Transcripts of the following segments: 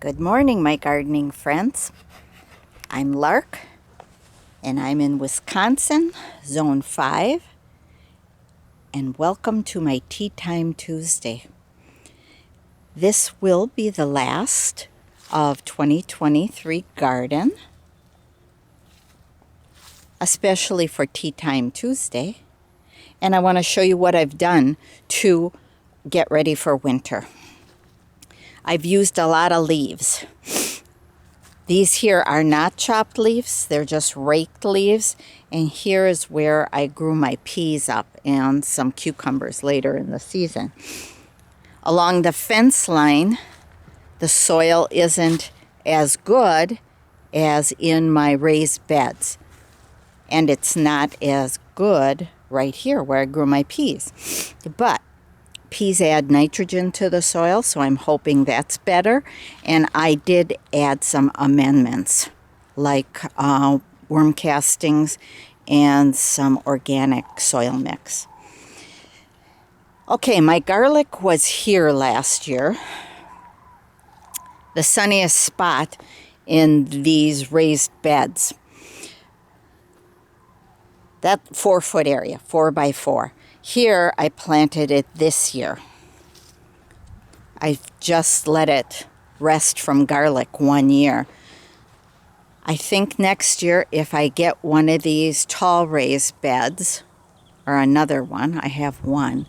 Good morning, my gardening friends. I'm Lark, and I'm in Wisconsin, Zone 5, and welcome to my Tea Time Tuesday. This will be the last of 2023 garden, especially for Tea Time Tuesday, and I want to show you what I've done to get ready for winter. I've used a lot of leaves. These here are not chopped leaves, they're just raked leaves. And here is where I grew my peas up and some cucumbers later in the season. Along the fence line, the soil isn't as good as in my raised beds. And it's not as good right here where I grew my peas. But peas add nitrogen to the soil, so I'm hoping that's better. And I did add some amendments like worm castings and some organic soil mix. Okay, my garlic was here last year. The sunniest spot in these raised beds. That 4-foot area, 4x4. Here, I planted it this year. I've just let it rest from garlic 1 year. I think next year, if I get one of these tall raised beds, or another one, I have one,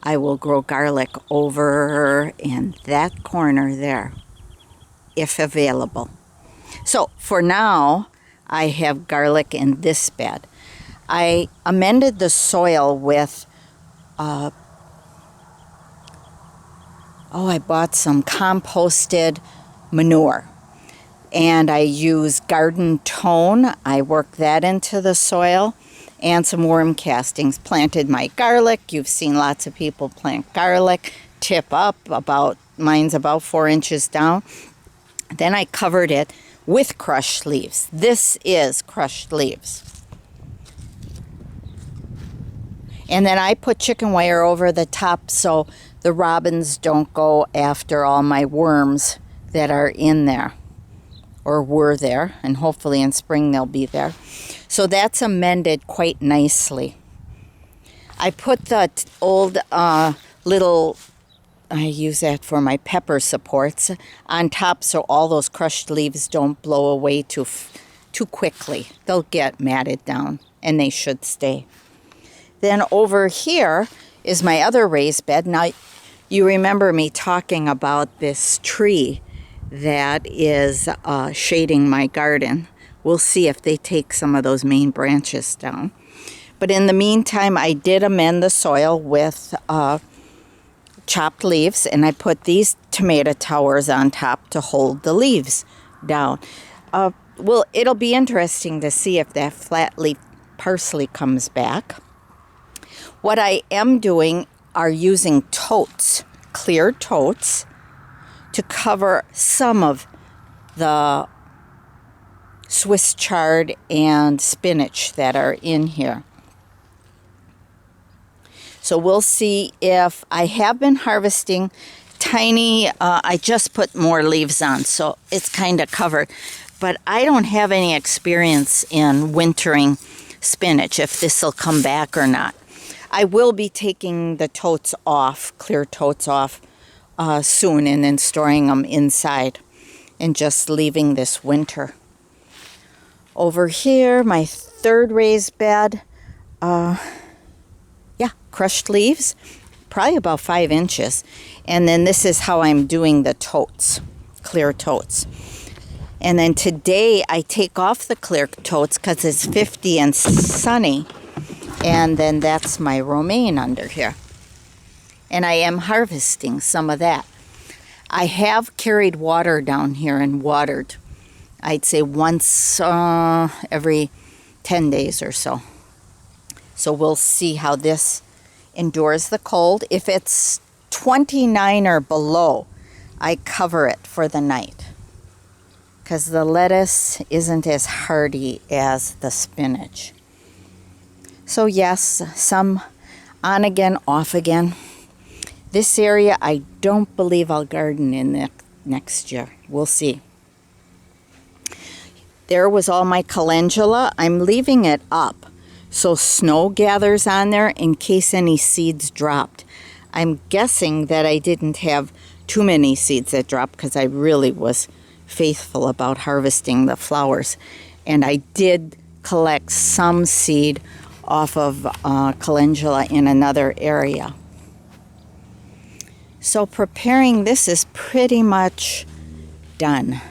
I will grow garlic over in that corner there, if available. So, for now, I have garlic in this bed. I amended the soil with I bought some composted manure, and I use garden tone. I worked that into the soil, and some worm castings. Planted my garlic. You've seen lots of people plant garlic, tip up, mine's about 4 inches down. Then I covered it with crushed leaves. This is crushed leaves. And then I put chicken wire over the top so the robins don't go after all my worms that are in there or were there, and hopefully in spring they'll be there. So that's amended quite nicely. I put the old little, I use that for my pepper supports, on top so all those crushed leaves don't blow away too quickly. They'll get matted down, and they should stay. Then over here is my other raised bed. Now, you remember me talking about this tree that is shading my garden. We'll see if they take some of those main branches down. But in the meantime, I did amend the soil with chopped leaves, and I put these tomato towers on top to hold the leaves down. Well, it'll be interesting to see if that flat leaf parsley comes back. What I am doing are using totes, clear totes, to cover some of the Swiss chard and spinach that are in here. So we'll see if I have been harvesting tiny, I just put more leaves on, so it's kind of covered. But I don't have any experience in wintering spinach, if this will come back or not. I will be taking the totes off, clear totes off, soon, and then storing them inside and just leaving this winter. Over here, my third raised bed, crushed leaves, probably about 5 inches. And then this is how I'm doing the totes, clear totes. And then today I take off the clear totes because it's 50 and sunny. And then that's my romaine under here. And I am harvesting some of that. I have carried water down here and watered, I'd say once every 10 days or so. So we'll see how this endures the cold. If it's 29 or below, I cover it for the night, because the lettuce isn't as hardy as the spinach. So yes, some on again, off again. This area, I don't believe I'll garden in next year. We'll see. There was all my calendula. I'm leaving it up so snow gathers on there in case any seeds dropped. I'm guessing that I didn't have too many seeds that dropped because I really was faithful about harvesting the flowers. And I did collect some seed off of calendula in another area. So preparing this is pretty much done.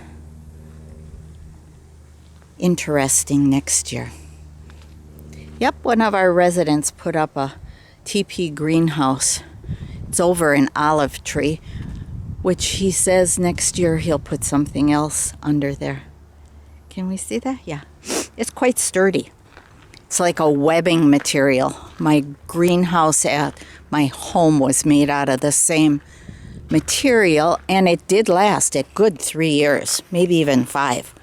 Interesting next year. Yep, one of our residents put up a TP greenhouse. It's over an olive tree, which he says next year he'll put something else under there. Can we see that? Yeah. It's quite sturdy. It's like a webbing material. My greenhouse at my home was made out of the same material, and it did last a good 3 years, maybe even 5.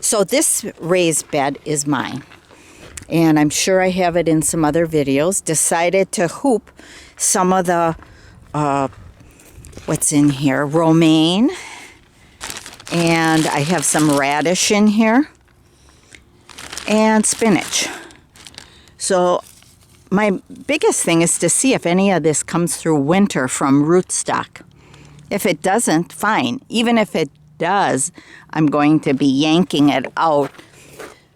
So this raised bed is mine, and I'm sure I have it in some other videos. Decided to hoop some of the, what's in here, romaine, and I have some radish in here, and spinach. So my biggest thing is to see if any of this comes through winter from rootstock. If it doesn't, fine. Even if it does, I'm going to be yanking it out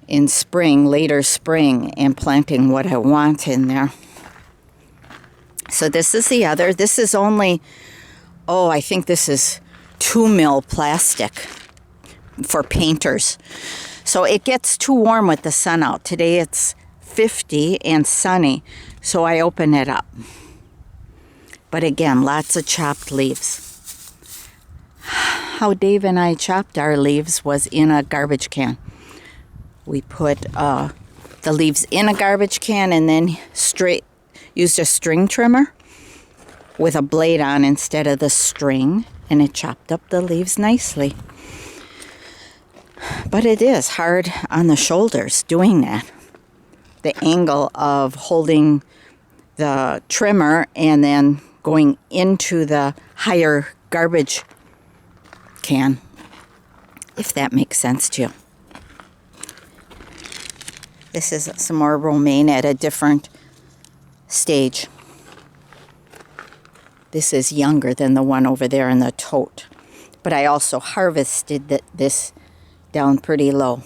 in spring, later spring, and planting what I want in there. So this is the other. This is only, oh, I think this is 2 mil plastic for painters. So it gets too warm with the sun out. Today it's 50 and sunny, so I open it up. But again, lots of chopped leaves. How Dave and I chopped our leaves was in a garbage can. We put the leaves in a garbage can and then used a string trimmer with a blade on instead of the string, and it chopped up the leaves nicely. But it is hard on the shoulders doing that. The angle of holding the trimmer and then going into the higher garbage can, if that makes sense to you. This is some more romaine at a different stage. This is younger than the one over there in the tote. But I also harvested this down pretty low.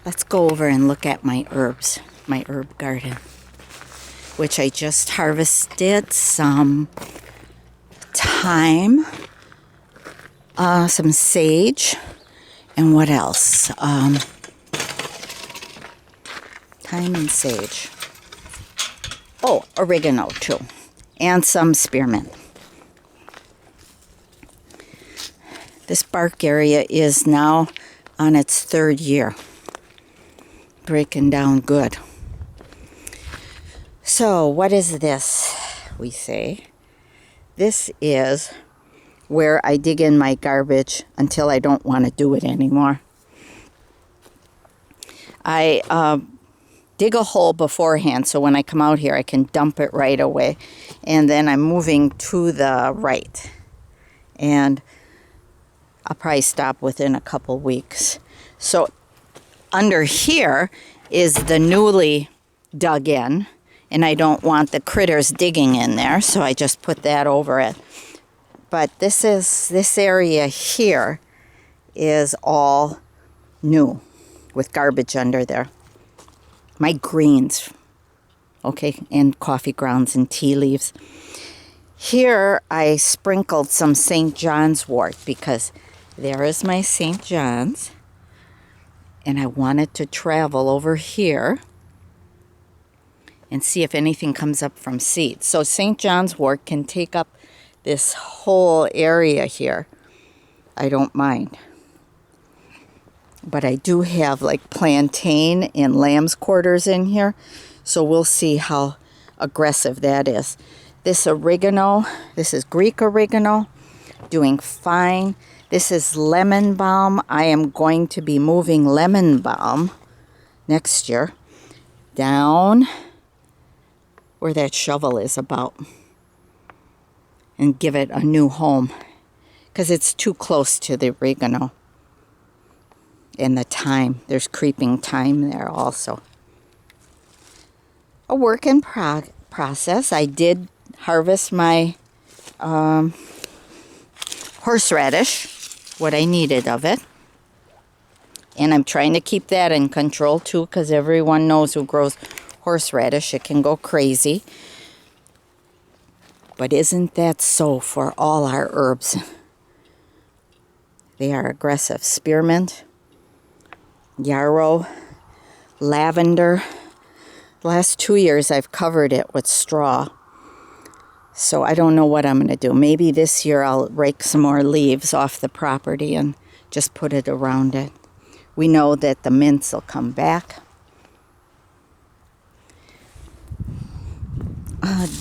Let's go over and look at my herbs, my herb garden, which I just harvested some thyme, some sage, and what else? Thyme and sage. Oh, oregano too, and some spearmint. This bark area is now on its 3rd year. Breaking down good. So what is this, we say? This is where I dig in my garbage until I don't want to do it anymore. I dig a hole beforehand so when I come out here I can dump it right away. And then I'm moving to the right. And I'll probably stop within a couple weeks. So under here is the newly dug in, and I don't want the critters digging in there, so I just put that over it. But this area here is all new with garbage under there. My greens, okay, and coffee grounds and tea leaves. Here I sprinkled some St. John's wort because there is my St. John's. And I wanted to travel over here and see if anything comes up from seeds. So St. John's wort can take up this whole area here. I don't mind. But I do have like plantain and lamb's quarters in here. So we'll see how aggressive that is. This oregano, this is Greek oregano, doing fine. This is lemon balm. I am going to be moving lemon balm next year down where that shovel is about and give it a new home, because it's too close to the oregano. And the thyme, there's creeping thyme there also. A work in process. I did harvest my horseradish, what I needed of it. And I'm trying to keep that in control too, because everyone knows who grows horseradish. It can go crazy. But isn't that so for all our herbs? They are aggressive. Spearmint, yarrow, lavender. The last 2 years I've covered it with straw. So I don't know what I'm going to do. Maybe this year I'll rake some more leaves off the property and just put it around it. We know that the mints will come back.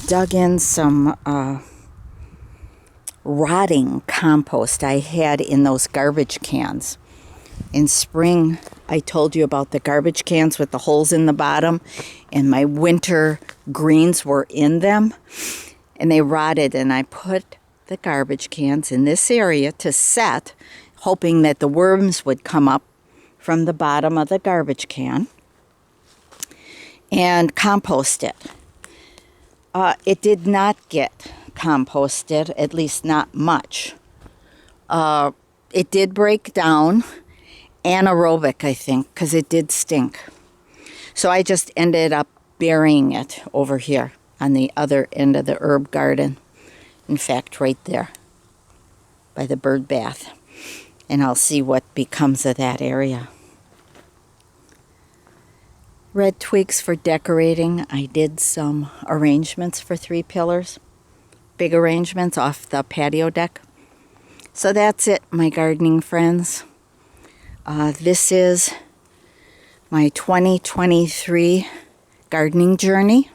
Dug in some rotting compost I had in those garbage cans. In spring, I told you about the garbage cans with the holes in the bottom, and my winter greens were in them, and they rotted, and I put the garbage cans in this area to set, hoping that the worms would come up from the bottom of the garbage can and compost it. It did not get composted, at least not much. It did break down, anaerobic, I think, because it did stink. So I just ended up burying it over here on the other end of the herb garden. In fact, right there by the bird bath. And I'll see what becomes of that area. Red twigs for decorating. I did some arrangements for 3 pillars. Big arrangements off the patio deck. So that's it, my gardening friends. This is my 2023 gardening journey.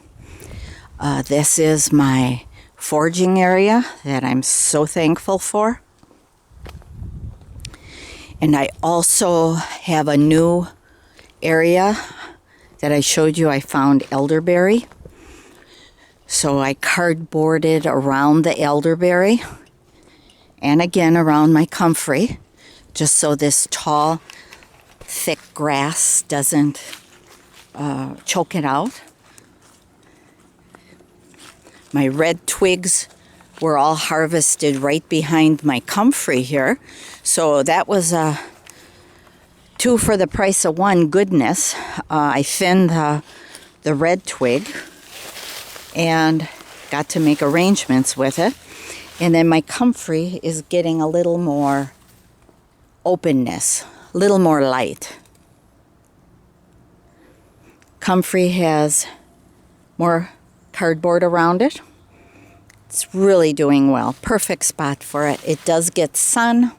This is my foraging area that I'm so thankful for. And I also have a new area that I showed you. I found elderberry. So I cardboarded around the elderberry and again around my comfrey, just so this tall, thick grass doesn't choke it out. My red twigs were all harvested right behind my comfrey here. So that was 2 for the price of 1 goodness. I thinned the red twig and got to make arrangements with it. And then my comfrey is getting a little more openness, a little more light. Comfrey has more cardboard around it. It's really doing well. Perfect spot for it. It does get sun,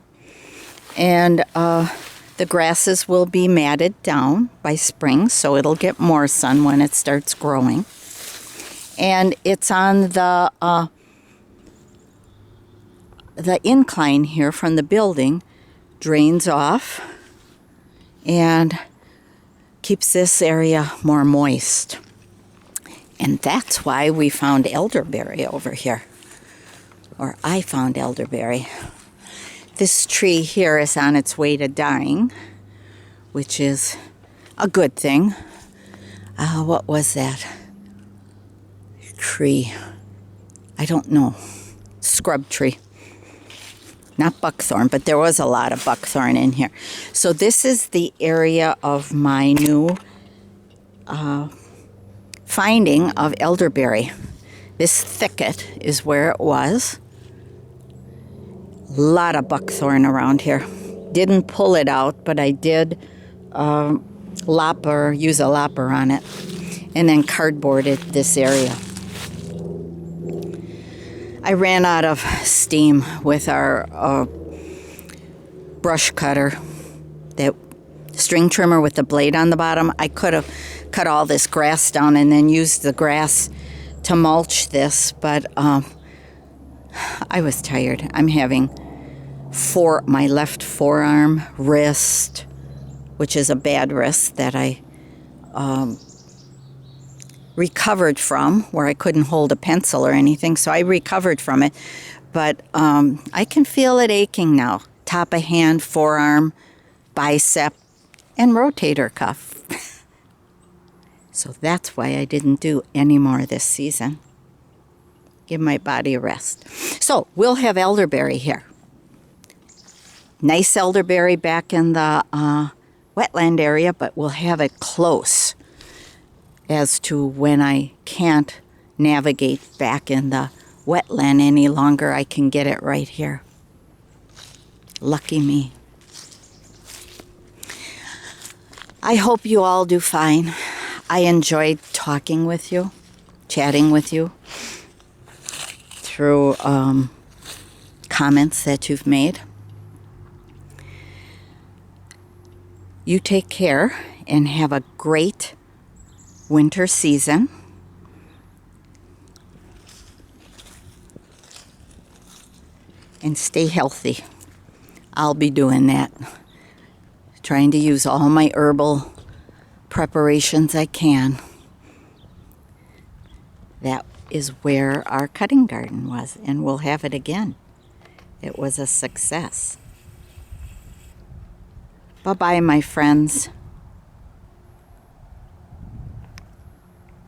and the grasses will be matted down by spring, so it'll get more sun when it starts growing. And it's on the incline here from the building, drains off and keeps this area more moist. And that's why we found elderberry over here, or I found elderberry. This tree here is on its way to dying, which is a good thing. What was that tree? I don't know. Scrub tree. Not buckthorn, but there was a lot of buckthorn in here. So this is the area of my new finding of elderberry. This thicket is where it was. A lot of buckthorn around here. Didn't pull it out, but I did use a lopper on it, and then cardboarded this area. I ran out of steam with our brush cutter, that string trimmer with the blade on the bottom. I could have cut all this grass down and then used the grass to mulch this, but I was tired. I'm having my left forearm, wrist, which is a bad wrist that I recovered from, where I couldn't hold a pencil or anything, so I recovered from it. But I can feel it aching now. Top of hand, forearm, bicep, and rotator cuff. So that's why I didn't do any more this season. Give my body a rest. So we'll have elderberry here. Nice elderberry back in the wetland area, but we'll have it close as to when I can't navigate back in the wetland any longer. I can get it right here. Lucky me. I hope you all do fine. I enjoyed talking with you, chatting with you through comments that you've made. You take care and have a great winter season. And stay healthy. I'll be doing that. Trying to use all my herbal preparations I can. That is where our cutting garden was, and we'll have it again. It was a success. Bye-bye, my friends.